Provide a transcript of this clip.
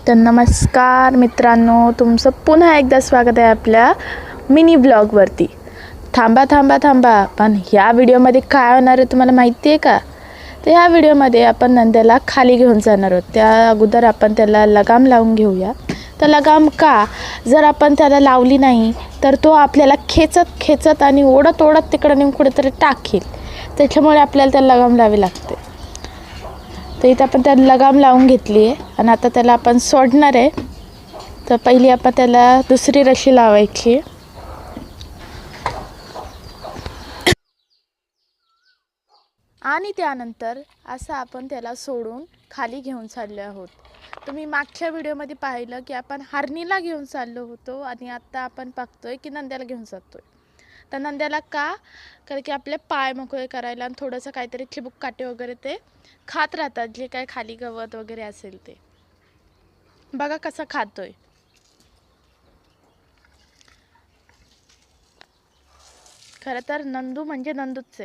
तर नमस्कार मित्रांनो, तुमचं पुन्हा एकदा स्वागत आहे आपल्या मिनी ब्लॉगवरती. थांबा पण ह्या व्हिडिओमध्ये काय होणार आहे तुम्हाला माहिती आहे का? तर ह्या व्हिडिओमध्ये आपण नंद्याला खाली घेऊन जाणार आहोत. त्या अगोदर आपण त्याला लगाम लावून घेऊया. तर लगाम का, जर आपण त्याला लावली नाही तर तो आपल्याला खेचत आणि ओढत तिकडे नेऊन कुठेतरी टाकेल. त्याच्यामुळे आपल्याला त्याला लगाम लावावी लागते. तर इथं आपण त्याला लगाम लावून घेतली आहे आणि आता त्याला आपण सोडणार आहे. तर पहिली आपण त्याला दुसरी रशी लावायची. आणि त्यानंतर असं आपण त्याला सोडून खाली घेऊन चाललो आहोत. तुम्ही मागच्या व्हिडिओमध्ये पाहिलं की आपण हरणीला घेऊन चाललो होतो आणि आता आपण बघतोय की नंद्याला घेऊन जातोय. तर नंद्याला का, कारण की आपले पाय मोकळे करायला आणि थोडंसं काहीतरी चिबूक काटे वगैरे ते खात राहतात, जे काय खाली गवत वगैरे असेल ते. बघा कसं खातोय. खरं तर नंदू म्हणजे नंदूच आहे.